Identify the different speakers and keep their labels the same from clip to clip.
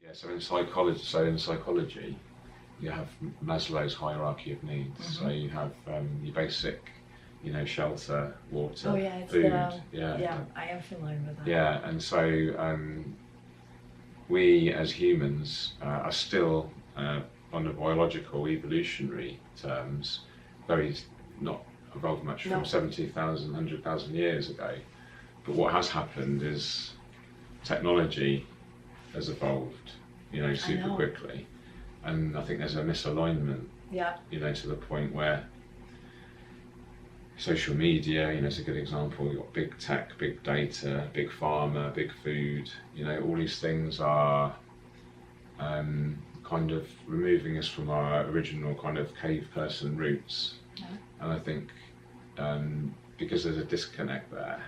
Speaker 1: Yeah, so in psychology, you have Maslow's hierarchy of needs. So you have your basic, shelter, water,
Speaker 2: Oh yeah, it's
Speaker 1: food.
Speaker 2: yeah, I am familiar with that.
Speaker 1: Yeah, and so we as humans are still, on the biological evolutionary terms, very not evolved much from
Speaker 2: No.
Speaker 1: 70,000, 100,000 years ago. But what has happened is technology has evolved, super quickly, and I think there's a misalignment,
Speaker 2: Yeah.
Speaker 1: to the point where social media, is a good example. You've got big tech, big data, big pharma, big food. All these things are kind of removing us from our original kind of cave person roots.
Speaker 2: Yeah.
Speaker 1: And I think because there's a disconnect there,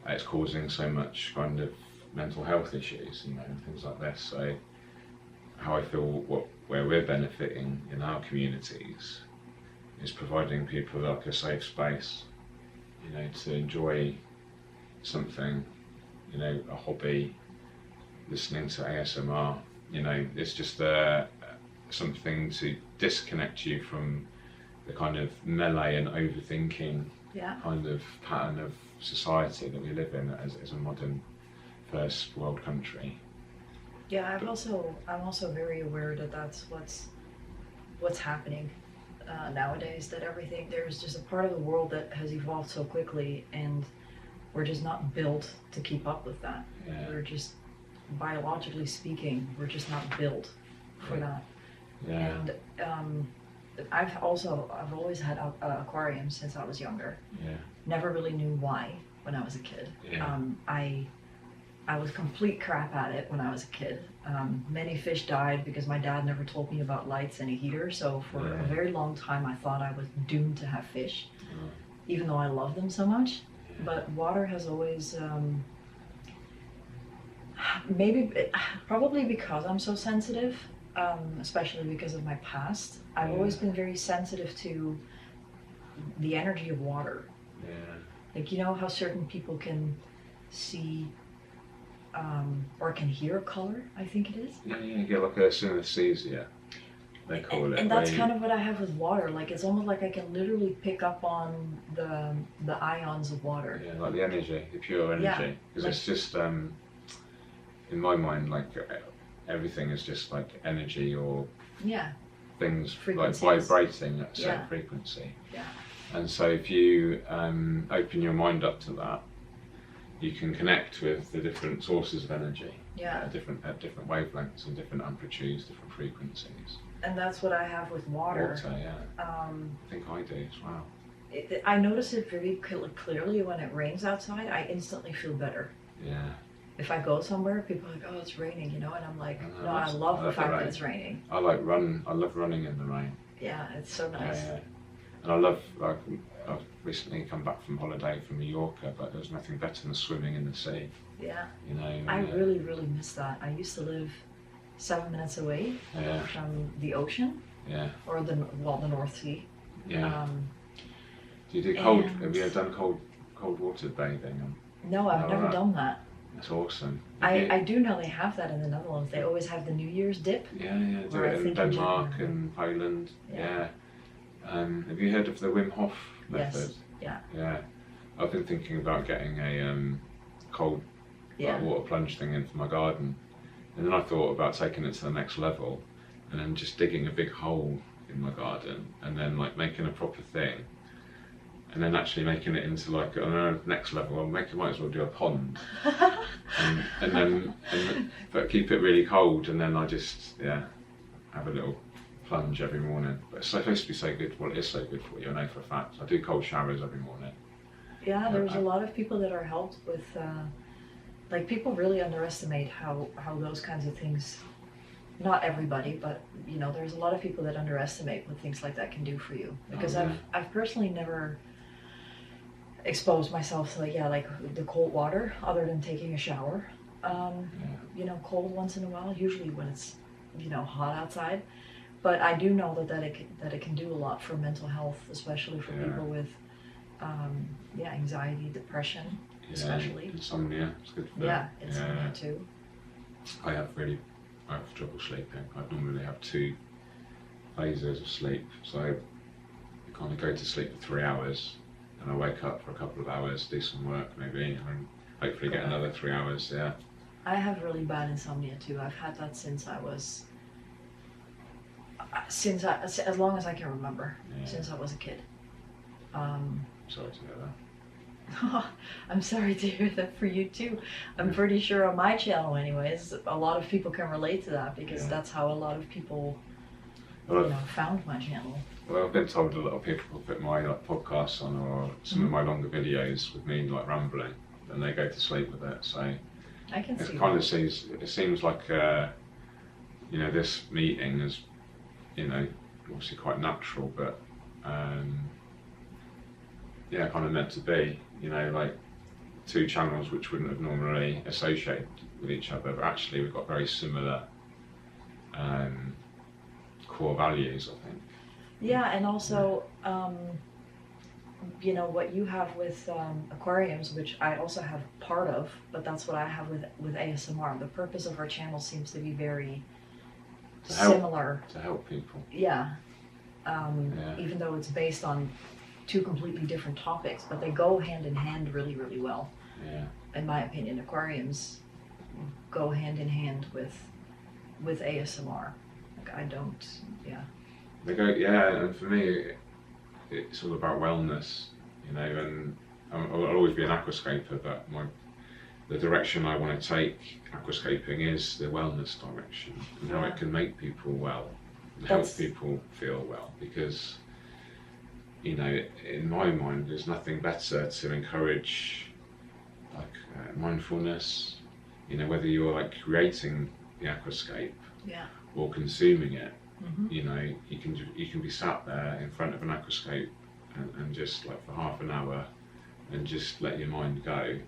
Speaker 1: it's causing so much kind of mental health issues, and things like this. So how I feel where we're benefiting in our communities is providing people like a safe space, to enjoy something, a hobby, listening to ASMR, it's just something to disconnect you from the kind of melee and overthinking kind of pattern of society that we live in as a modern first world country.
Speaker 2: Yeah, I'm also very aware that that's what's happening nowadays. That there's just a part of the world that has evolved so quickly, and we're just not built to keep up with that.
Speaker 1: Yeah.
Speaker 2: We're just, biologically speaking, we're just not built for that.
Speaker 1: Yeah.
Speaker 2: And I've always had aquariums since I was younger.
Speaker 1: Yeah.
Speaker 2: Never really knew why when I was a kid.
Speaker 1: Yeah.
Speaker 2: I was complete crap at it when I was a kid. Many fish died because my dad never told me about lights and a heater, so for a very long time I thought I was doomed to have fish, even though I love them so much.
Speaker 1: Yeah.
Speaker 2: But water has always, probably because I'm so sensitive, especially because of my past, I've always been very sensitive to the energy of water.
Speaker 1: Yeah.
Speaker 2: Like, how certain people can see or can hear color, I think it is.
Speaker 1: Yeah, you get like a synesthesia, they call it.
Speaker 2: And that's kind of what I have with water. Like, it's almost like I can literally pick up on the ions of water.
Speaker 1: Yeah, like the energy, the pure energy. Because it's just, in my mind, like everything is just like energy or things like vibrating at a certain frequency.
Speaker 2: Yeah.
Speaker 1: And so if you open your mind up to that, you can connect with the different sources of energy at different wavelengths and different amplitudes, different frequencies.
Speaker 2: And that's what I have with water.
Speaker 1: Water, yeah. I think I do as well.
Speaker 2: I notice it very clearly when it rains outside. I instantly feel better.
Speaker 1: Yeah.
Speaker 2: If I go somewhere, people are like, "Oh, it's raining," and I'm like, "No, I love the fact that it's raining."
Speaker 1: I love running in the rain.
Speaker 2: Yeah, it's so nice.
Speaker 1: Yeah. And I've recently come back from holiday from Mallorca, but there's nothing better than swimming in the sea.
Speaker 2: Yeah. I really, really miss that. I used to live 7 minutes away from the ocean.
Speaker 1: Yeah.
Speaker 2: Or the North Sea.
Speaker 1: Yeah. Do you do cold? Have you ever done cold water bathing?
Speaker 2: No, I've never done that.
Speaker 1: That's awesome.
Speaker 2: I do know they have that in the Netherlands. They always have the New Year's dip.
Speaker 1: Yeah. Do it in Denmark and Poland. Yeah. Have you heard of the Wim Hof method?
Speaker 2: Yes.
Speaker 1: Yeah. I've been thinking about getting a cold water plunge thing in for my garden, and then I thought about taking it to the next level, and then just digging a big hole in my garden, and then like making a proper thing, and then actually making it into like next level. Might as well do a pond, but keep it really cold, and then I just have a little plunge every morning. But it's supposed to be so good. Well, it is so good for you, I know for a fact. I do cold showers every morning.
Speaker 2: Yeah, there's a lot of people that are helped with, like, people really underestimate how those kinds of things, not everybody, but there's a lot of people that underestimate what things like that can do for you. Because I've personally never exposed myself to like the cold water other than taking a shower. Cold once in a while, usually when it's hot outside. But I do know that it can do a lot for mental health, especially for people with anxiety, depression, especially.
Speaker 1: Insomnia, it's good for that.
Speaker 2: Insomnia too.
Speaker 1: I have really I have trouble sleeping. I normally have 2 phases of sleep, so I kind of go to sleep for 3 hours, and I wake up for a couple of hours, do some work maybe, and hopefully get another 3 hours. Yeah.
Speaker 2: I have really bad insomnia too. I've had that since I was, as long as I can remember, since I was a kid.
Speaker 1: Sorry to hear that.
Speaker 2: I'm sorry to hear that for you too. I'm pretty sure on my channel anyways, a lot of people can relate to that because that's how a lot of people found my channel.
Speaker 1: Well, I've been told a lot of people put my podcasts on or some of my longer videos with me rambling, and they go to sleep with it. So
Speaker 2: I can see
Speaker 1: it kind of seems like this meeting is obviously quite natural, but kind of meant to be. Like 2 channels which wouldn't have normally associated with each other, but actually we've got very similar core values, I think.
Speaker 2: Yeah, and also, what you have with aquariums, which I also have part of, but that's what I have with ASMR. The purpose of our channel seems to be very similar.
Speaker 1: To help people.
Speaker 2: Yeah. Even though it's based on 2 completely different topics, but they go hand in hand really, really well.
Speaker 1: Yeah.
Speaker 2: In my opinion, aquariums go hand in hand with ASMR. Like I don't,
Speaker 1: They go, and for me, it's all about wellness, and I'll always be an aquascaper, but the direction I want to take aquascaping is the wellness direction, and how it can make people well, and help people feel well, because in my mind, there's nothing better to encourage mindfulness. Whether you're creating the aquascape or consuming it.
Speaker 2: Mm-hmm.
Speaker 1: You can be sat there in front of an aquascape and just for half an hour and just let your mind go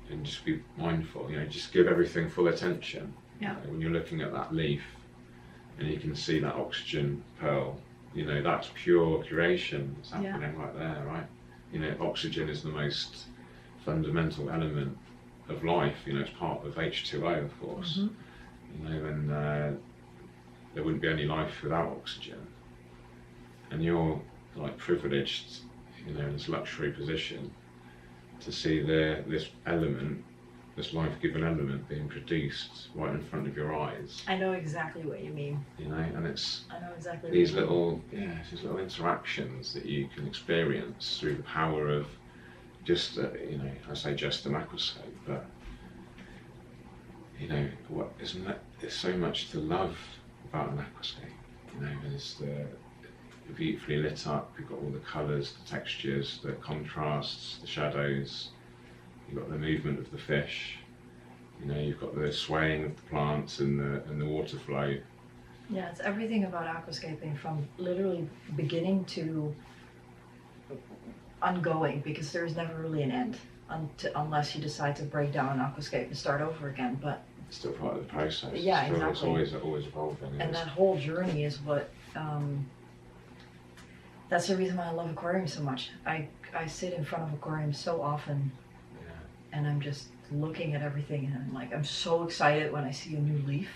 Speaker 1: and just be mindful. Just give everything full attention.
Speaker 2: Yeah.
Speaker 1: When you're looking at that leaf and you can see that oxygen pearl. That's pure curation that's happening right there, right? Oxygen is the most fundamental element of life. It's part of H2O, of course. Mm-hmm. And there wouldn't be any life without oxygen. And you're privileged, in this luxury position to see this element, this life-giving element being produced right in front of your eyes.
Speaker 2: I know exactly what you mean.
Speaker 1: And it's
Speaker 2: I know exactly
Speaker 1: these little interactions that you can experience through the power of just I say just an aquascape, but there's so much to love about an aquascape. There's the beautifully lit up, you've got all the colours, the textures, the contrasts, the shadows, you've got the movement of the fish, you've got the swaying of the plants and the water flow.
Speaker 2: Yeah, it's everything about aquascaping from literally beginning to ongoing, because there's never really an end unless you decide to break down an aquascape and start over again. But
Speaker 1: it's still part of the process.
Speaker 2: Yeah, exactly.
Speaker 1: It's always evolving.
Speaker 2: And that whole journey is what that's the reason why I love aquariums so much. I sit in front of aquariums so often, and I'm just looking at everything, and I'm so excited when I see a new leaf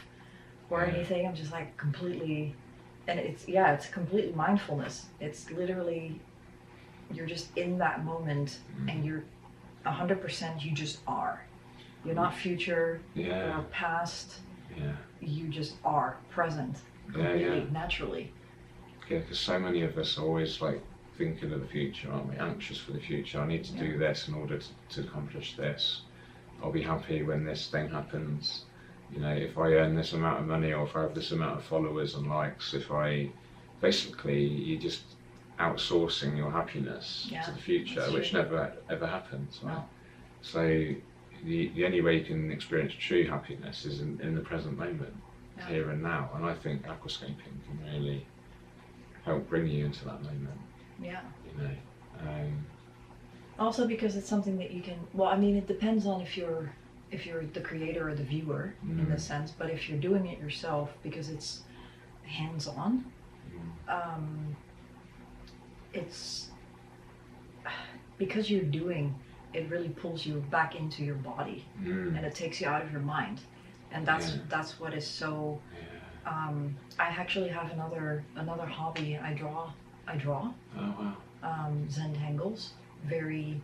Speaker 2: or anything. I'm just completely, and it's completely mindfulness. It's literally, you're just in that moment, and you're 100%. You just are. You're not future or past.
Speaker 1: Yeah.
Speaker 2: You just are present, completely, naturally.
Speaker 1: Yeah, because so many of us are always thinking of the future, aren't we? Anxious for the future. I need to do this in order to accomplish this. I'll be happy when this thing happens. If I earn this amount of money, or if I have this amount of followers and likes, basically you're just outsourcing your happiness to the future, which never ever happens, right?
Speaker 2: No.
Speaker 1: So the only way you can experience true happiness is in the present moment, here and now. And I think aquascaping can really help bring you into that moment.
Speaker 2: Yeah.
Speaker 1: Also
Speaker 2: because it's something that you can, it depends on if you're the creator or the viewer in this sense, but if you're doing it yourself, because it's hands-on, it's because you're doing, it really pulls you back into your body, and it takes you out of your mind. and that's what is so. I actually have another hobby. I draw.
Speaker 1: Oh wow.
Speaker 2: Zentangles, very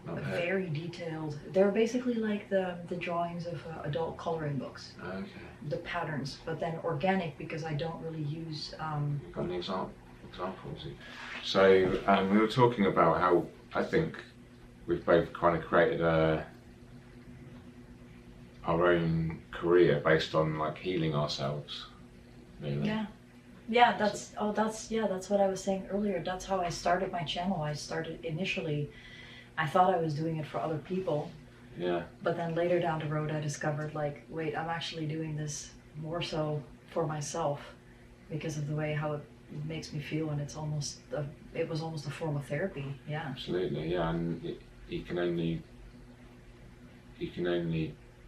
Speaker 1: Very
Speaker 2: detailed. They're basically like the drawings of adult coloring books.
Speaker 1: Okay.
Speaker 2: The patterns, but then organic because I don't really use.
Speaker 1: You've got any examples? So we were talking about how I think we've both kind of created our own career based on like healing ourselves. Really.
Speaker 2: Yeah, that's what I was saying earlier. That's how I started my channel. I started initially, I thought I was doing it for other people.
Speaker 1: Yeah.
Speaker 2: But then later down the road I discovered like, wait, I'm actually doing this more so for myself because of the way how it makes me feel, and it was almost a form of therapy. Yeah.
Speaker 1: Absolutely, yeah, and you can only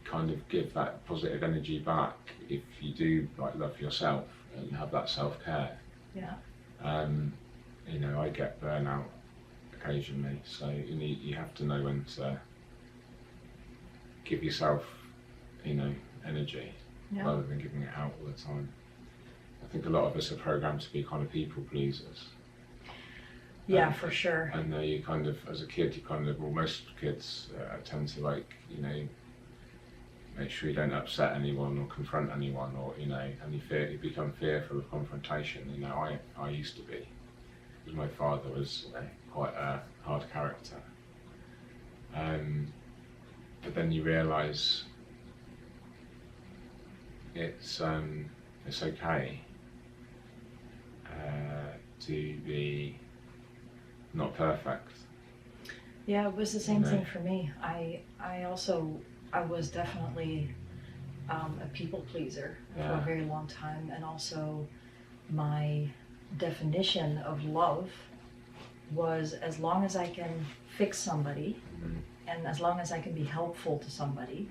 Speaker 1: kind of give that positive energy back if you do like love yourself and have that self-care.
Speaker 2: Yeah.
Speaker 1: You know, I get burnout occasionally, so you have to know when to give yourself, you know, energy rather than giving it out all the time. I think a lot of us are programmed to be kind of people pleasers.
Speaker 2: Yeah, for sure.
Speaker 1: And you kind of, as a kid, you kind of, well, most kids tend to like, you know, make sure you don't upset anyone or confront anyone, or you know, and you become fearful of confrontation. You know, I used to be, because my father was quite a hard character. But then you realise it's okay to be not perfect.
Speaker 2: Yeah, it was the same thing for me. I was definitely a people pleaser for a very long time, and also my definition of love was as long as I can fix somebody and as long as I can be helpful to somebody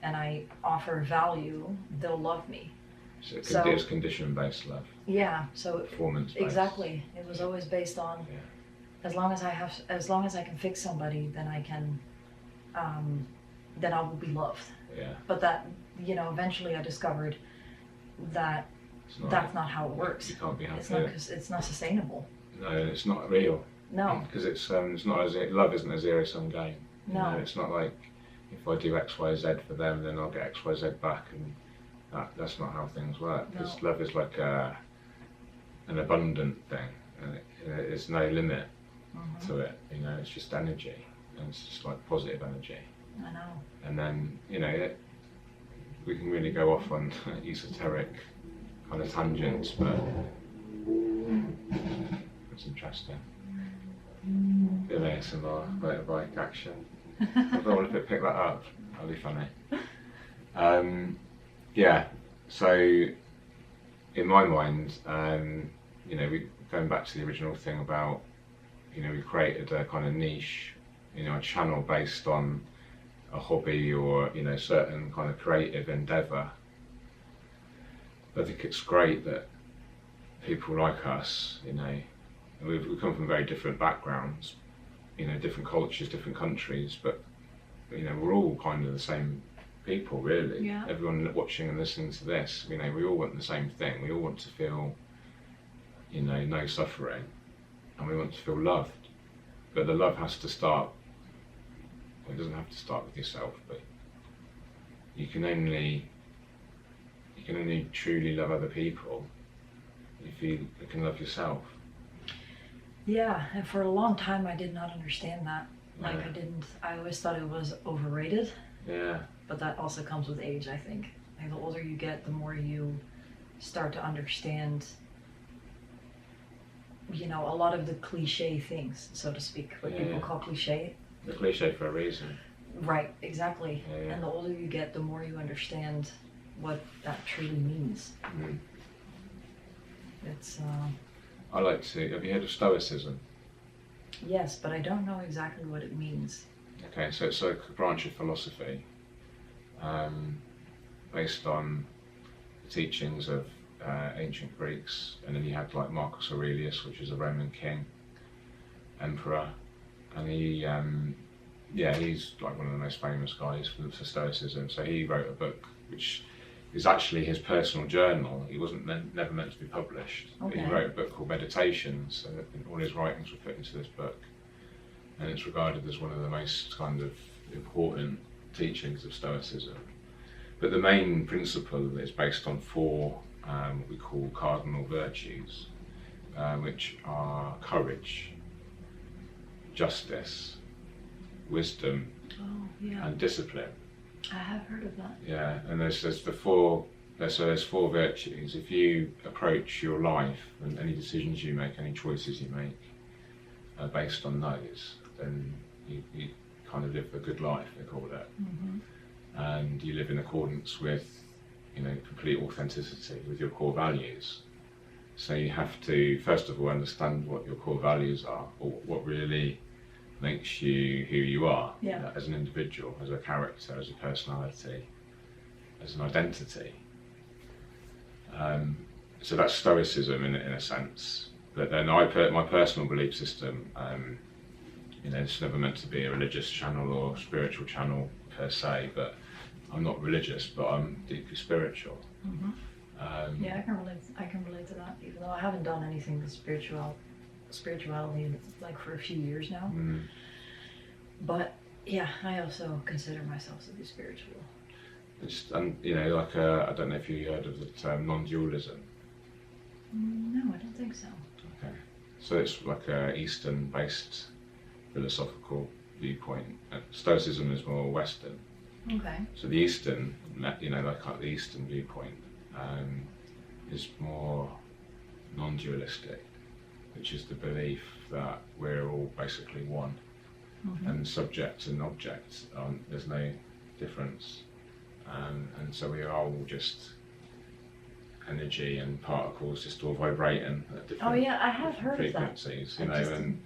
Speaker 2: and I offer value, they'll love me.
Speaker 1: So it's condition-based love.
Speaker 2: Yeah, so
Speaker 1: performance-based.
Speaker 2: Exactly. It was always based on as long as I can fix somebody, then I can then I will be loved.
Speaker 1: Yeah.
Speaker 2: But that, you know, eventually I discovered that that's not how it works.
Speaker 1: You can't be happy.
Speaker 2: It's not sustainable.
Speaker 1: No, it's not real.
Speaker 2: No.
Speaker 1: Because it's not love isn't a zero-sum game.
Speaker 2: No.
Speaker 1: You know, it's not like if I do X, Y, Z for them, then I'll get X, Y, Z back, and that's not how things work. Because love is like an abundant thing, and there's no limit to it. You know, it's just energy, and it's just like positive energy.
Speaker 2: I know.
Speaker 1: And then, you know, we can really go off on esoteric kind of tangents, but it's interesting. Bit of ASMR, motorbike action. I don't want to pick that up, that'll be funny. Yeah, so in my mind, you know, going back to the original thing about, you know, we created a kind of niche, you know, a channel based on a hobby or, you know, certain kind of creative endeavour. I think it's great that people like us, you know, we come from very different backgrounds, you know, different cultures, different countries, but, you know, we're all kind of the same people, really.
Speaker 2: Yeah.
Speaker 1: Everyone watching and listening to this, you know, we all want the same thing. We all want to feel, you know, no suffering, and we want to feel loved. But the love has to start, well, it doesn't have to start with yourself, but you can only truly love other people if you can love yourself.
Speaker 2: Yeah, and for a long time I did not understand that. Like I always thought it was overrated.
Speaker 1: Yeah.
Speaker 2: But that also comes with age, I think. Like the older you get, the more you start to understand, you know, a lot of the cliche things, so to speak, what people call cliche.
Speaker 1: The cliche for a reason.
Speaker 2: Right, exactly.
Speaker 1: Yeah.
Speaker 2: And the older you get, the more you understand what that truly means. It's
Speaker 1: I like to, have you heard of Stoicism?
Speaker 2: Yes, but I don't know exactly what it means.
Speaker 1: Okay, so it's a branch of philosophy based on the teachings of ancient Greeks, and then you had like Marcus Aurelius, which is a Roman king, emperor, and he, he's like one of the most famous guys for Stoicism. So he wrote a book which is actually his personal journal. He wasn't never meant to be published.
Speaker 2: Okay.
Speaker 1: He wrote a book called Meditations, so all his writings were put into this book, and it's regarded as one of the most kind of important teachings of Stoicism. But the main principle is based on four what we call cardinal virtues, which are courage, justice, wisdom, and discipline.
Speaker 2: I have heard of that.
Speaker 1: Yeah, and there's four virtues. If you approach your life and any decisions you make, any choices you make, based on those, then you kind of live a good life, they call it. And you live in accordance with, complete authenticity with your core values. So you have to, first of all, understand what your core values are, or what really makes you who you are as an individual, as a character, as a personality, as an identity. So that's Stoicism in a sense. But then my personal belief system, it's never meant to be a religious channel or spiritual channel per se, but I'm not religious, but I'm deeply spiritual.
Speaker 2: Yeah, I can relate to that, even though I haven't done anything with spirituality like for a few years now. But yeah, I also consider myself to be spiritual.
Speaker 1: I don't know if you heard of the term non-dualism.
Speaker 2: No, I don't think so.
Speaker 1: Okay, so it's like a Eastern-based philosophical viewpoint. Stoicism is more Western.
Speaker 2: Okay.
Speaker 1: So the Eastern, like the Eastern viewpoint, is more non-dualistic, which is the belief that we're all basically one, and subject and object, there's no difference, and so we are all just energy and particles just all vibrating at different
Speaker 2: I have heard
Speaker 1: frequencies,
Speaker 2: of that.
Speaker 1: and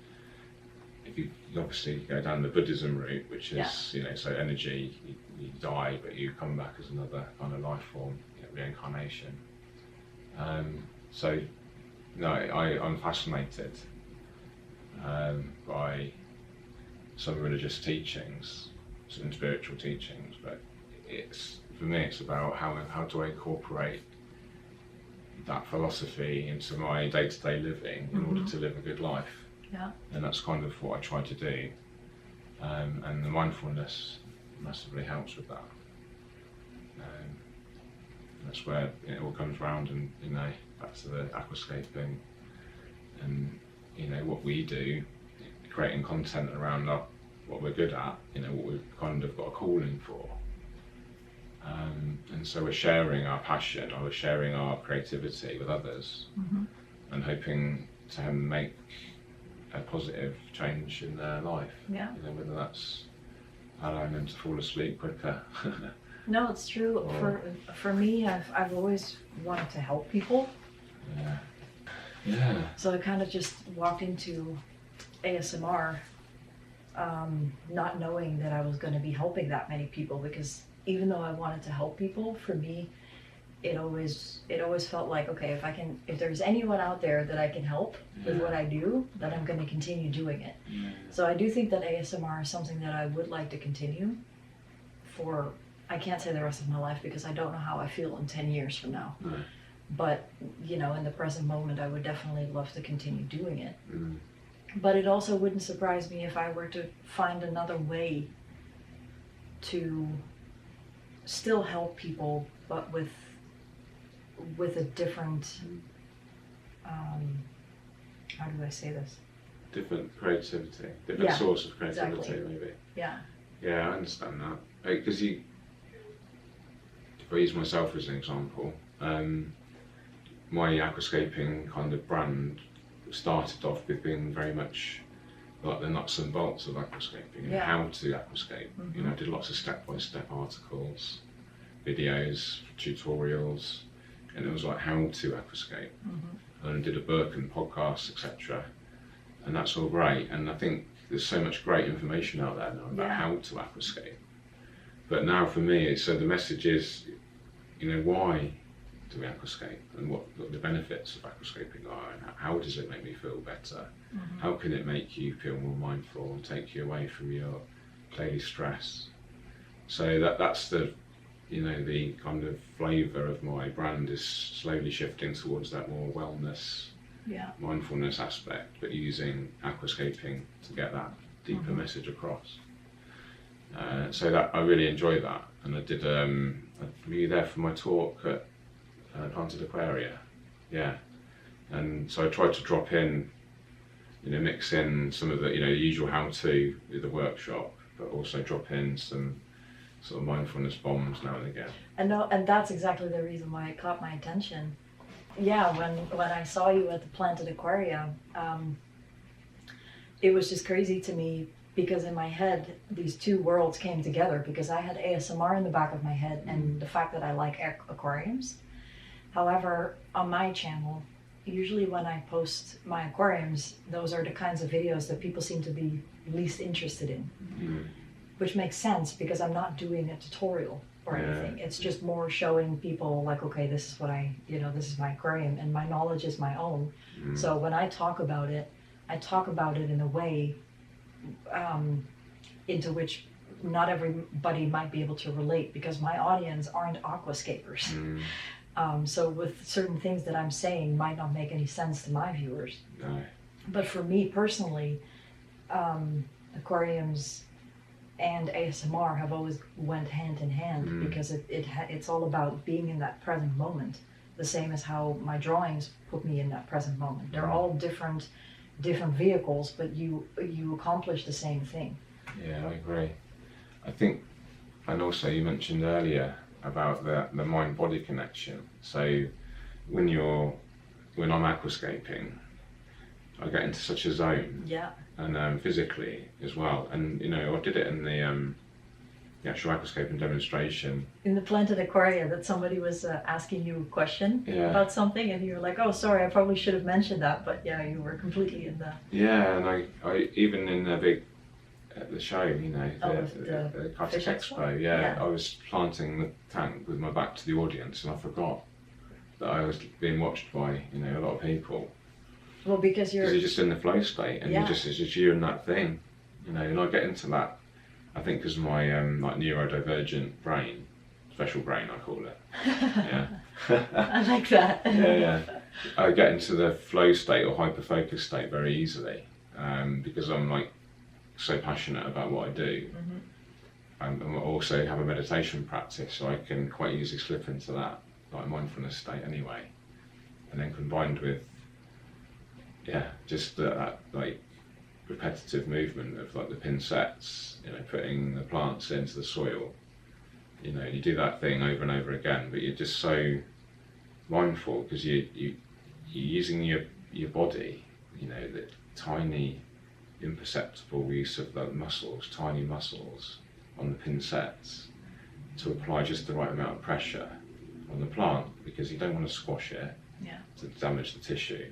Speaker 1: if you obviously go down the Buddhism route, which is, so energy, you die, but you come back as another kind of life form, reincarnation. I'm fascinated by some religious teachings, some spiritual teachings, but for me it's about how do I incorporate that philosophy into my day-to-day living in order to live a good life.
Speaker 2: Yeah.
Speaker 1: And that's kind of what I try to do, and the mindfulness massively helps with that. That's where it all comes round, and back to the aquascaping, and what we do, creating content around what we're good at, what we've kind of got a calling for, and so we're sharing our passion, or we're sharing our creativity with others, and hoping to make a positive change in their life.
Speaker 2: Yeah.
Speaker 1: Whether that's allowing them to fall asleep quicker.
Speaker 2: No, it's true. For me, I've always wanted to help people.
Speaker 1: Yeah.
Speaker 2: So I kind of just walked into ASMR, not knowing that I was going to be helping that many people, because even though I wanted to help people, for me, it always felt like, okay, if there's anyone out there that I can help with what I do, then I'm going to continue doing it. So I do think that ASMR is something that I would like to continue for, I can't say the rest of my life, because I don't know how I feel in 10 years from now. But, in the present moment, I would definitely love to continue doing it. But it also wouldn't surprise me if I were to find another way to still help people, but with a different, how do I say this?
Speaker 1: Different creativity, different source of creativity,
Speaker 2: exactly.
Speaker 1: maybe.
Speaker 2: Yeah.
Speaker 1: Yeah, I understand that. Because if I use myself as an example, my aquascaping kind of brand started off with being very much like the nuts and bolts of aquascaping and how to aquascape. I did lots of step-by-step articles, videos, tutorials, and it was like how to aquascape. And I did a book and podcasts, etc. And that's all great. And I think there's so much great information out there now about how to aquascape. But now for me, so the message is, why do we aquascape, and what the benefits of aquascaping are, and how does it make me feel better? How can it make you feel more mindful and take you away from your daily stress? So that's the you know, the kind of flavour of my brand is slowly shifting towards that more wellness, mindfulness aspect, but using aquascaping to get that deeper message across. So that I really enjoy that, and I did. Were you there for my talk at Planted Aquaria? Yeah, and so I tried to drop in, you know, mix in some of the, you know, the usual how-to with the workshop, but also drop in some sort of mindfulness bombs now and again.
Speaker 2: And that's exactly the reason why it caught my attention. Yeah, when I saw you at the Planted Aquaria, it was just crazy to me, because in my head these two worlds came together, because I had ASMR in the back of my head and the fact that I like aquariums. However, on my channel, usually when I post my aquariums, those are the kinds of videos that people seem to be least interested in. Which makes sense, because I'm not doing a tutorial or anything. It's just more showing people like, okay, this is what this is my aquarium, and my knowledge is my own. So when I talk about it in a way into which not everybody might be able to relate, because my audience aren't aquascapers. So with certain things that I'm saying might not make any sense to my viewers. But for me personally, aquariums and ASMR have always went hand in hand, because it's all about being in that present moment, the same as how my drawings put me in that present moment. They're all different vehicles, but you accomplish the same thing.
Speaker 1: Yeah, I agree. I think, and also you mentioned earlier about the mind-body connection. So when I'm aquascaping, I get into such a zone.
Speaker 2: Yeah.
Speaker 1: And physically as well. And you know, I did it in the actual aquascaping demonstration.
Speaker 2: In the Planted Aquaria, that somebody was asking you a question about something, and you were like, "Oh, sorry, I probably should have mentioned that," but yeah, you were completely in the.
Speaker 1: Yeah, and I even in the show, you know, the Aquatic Expo, I was planting the tank with my back to the audience, and I forgot that I was being watched by, you know, a lot of people.
Speaker 2: Well, because you're
Speaker 1: just in the flow state, and it's just you and that thing, you know. And I get into that, I think, because my like neurodivergent brain, special brain, I call it. Yeah.
Speaker 2: I like that.
Speaker 1: Yeah. I get into the flow state or hyper focus state very easily, because I'm like so passionate about what I do. And I also have a meditation practice, so I can quite easily slip into that like mindfulness state anyway. And then combined with just that like repetitive movement of like the pincets, you know, putting the plants into the soil. You know, you do that thing over and over again, but you're just so mindful, because you're using your body, you know, the tiny imperceptible use of the tiny muscles on the pincets, to apply just the right amount of pressure on the plant, because you don't want to squash it to damage the tissue.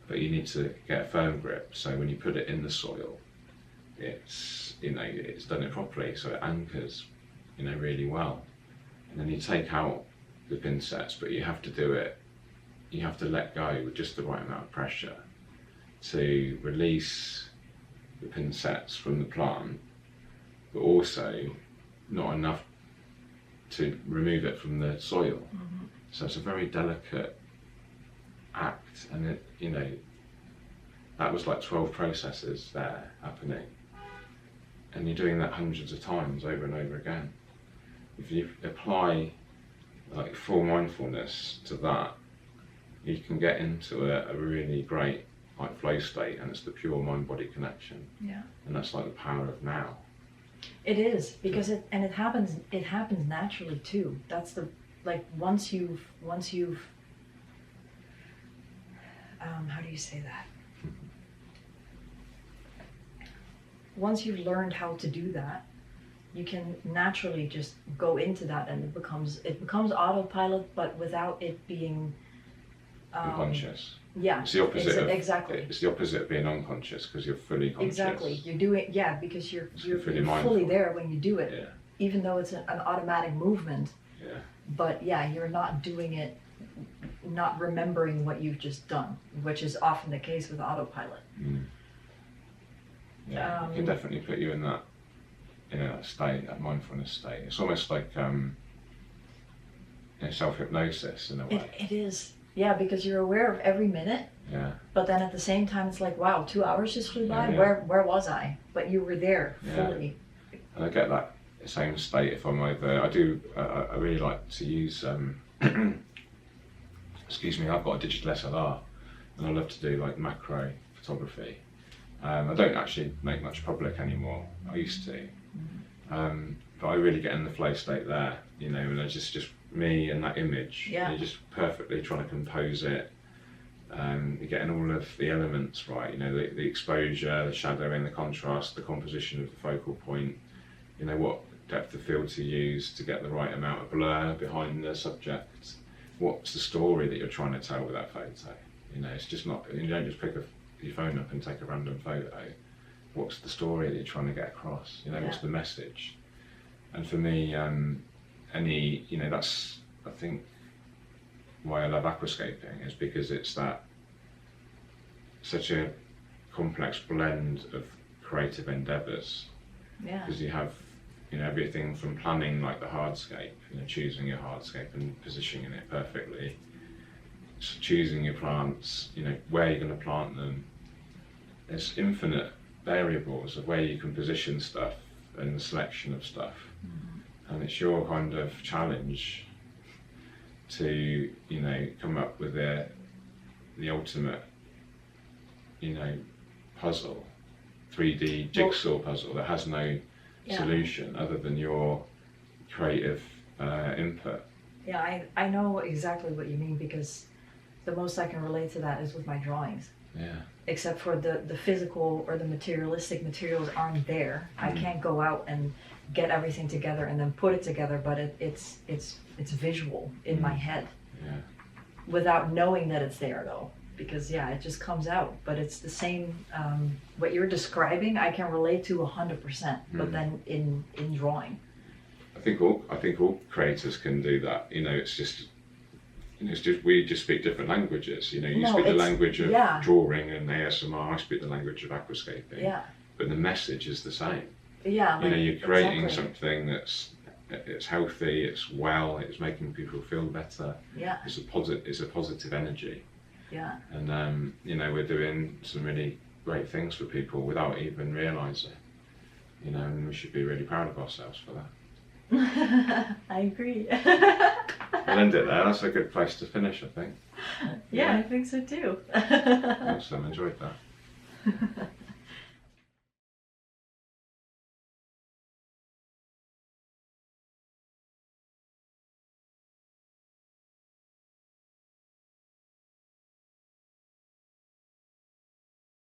Speaker 1: But you need to get a firm grip, so when you put it in the soil, it's done it properly, so it anchors, you know, really well. And then you take out the pincets, but you have to do it, you have to let go with just the right amount of pressure to release the pincets from the plant, but also not enough to remove it from the soil. So it's a very delicate act, and it, you know, that was like 12 processes there happening, and you're doing that hundreds of times over and over again. If you apply like full mindfulness to that, you can get into a really great like flow state, and it's the pure mind-body connection. And that's like the power of now.
Speaker 2: It is, because it happens naturally too. That's the, like, once you've how do you say that? Once you've learned how to do that, you can naturally just go into that, and it becomes autopilot, but without it being
Speaker 1: unconscious.
Speaker 2: Yeah,
Speaker 1: it's the opposite.
Speaker 2: Exactly.
Speaker 1: It's the opposite of being unconscious, because you're fully conscious.
Speaker 2: Exactly. You're doing because you're
Speaker 1: fully
Speaker 2: there when you do it, even though it's an automatic movement. But you're not doing it, not remembering what you've just done, which is often the case with autopilot.
Speaker 1: It can definitely put you in that that state, that mindfulness state. It's almost like self-hypnosis in a way.
Speaker 2: It is. Yeah, because you're aware of every minute.
Speaker 1: Yeah.
Speaker 2: But then at the same time, it's like, wow, 2 hours just flew by.
Speaker 1: Yeah.
Speaker 2: Where was I? But you were there fully.
Speaker 1: And I get that same state if I'm either. I really like to use. Excuse me. I've got a digital SLR, and I love to do like macro photography. I don't actually make much public anymore. I used to, but I really get in the flow state there. And I just me and that image.
Speaker 2: Yeah.
Speaker 1: You're just perfectly trying to compose it. You're getting all of the elements right. The exposure, the shadowing, the contrast, the composition of the focal point. What depth of field to use to get the right amount of blur behind the subject. What's the story that you're trying to tell with that photo? It's just not. You don't just pick your phone up and take a random photo. What's the story that you're trying to get across? What's the message? And for me, that's, I think, why I love aquascaping is because it's such a complex blend of creative endeavours.
Speaker 2: Yeah.
Speaker 1: Because you have, everything from planning like the hardscape, choosing your hardscape and positioning it perfectly, choosing your plants, where you're going to plant them. There's infinite variables of where you can position stuff and the selection of stuff. And it's your kind of challenge to, come up with the ultimate, puzzle, 3D jigsaw puzzle that has no solution other than your creative input.
Speaker 2: Yeah, I know exactly what you mean, because the most I can relate to that is with my drawings.
Speaker 1: Yeah.
Speaker 2: Except for the physical or the materialistic materials aren't there. I can't go out and get everything together and then put it together, but it's visual in my head.
Speaker 1: Yeah.
Speaker 2: Without knowing that it's there though. Because it just comes out. But it's the same, what you're describing I can relate to 100%, but then in drawing.
Speaker 1: I think all creators can do that. It's just we just speak different languages. You speak the language of drawing and ASMR. I speak the language of aquascaping.
Speaker 2: Yeah.
Speaker 1: But the message is the same.
Speaker 2: Yeah.
Speaker 1: You're creating something it's healthy, it's well, it's making people feel better.
Speaker 2: Yeah.
Speaker 1: It's a positive energy.
Speaker 2: Yeah.
Speaker 1: And we're doing some really great things for people without even realising. And we should be really proud of ourselves for that.
Speaker 2: I agree.
Speaker 1: I'll end it there. That's a good place to finish, I think.
Speaker 2: Yeah, I think so too.
Speaker 1: Awesome. Enjoyed that.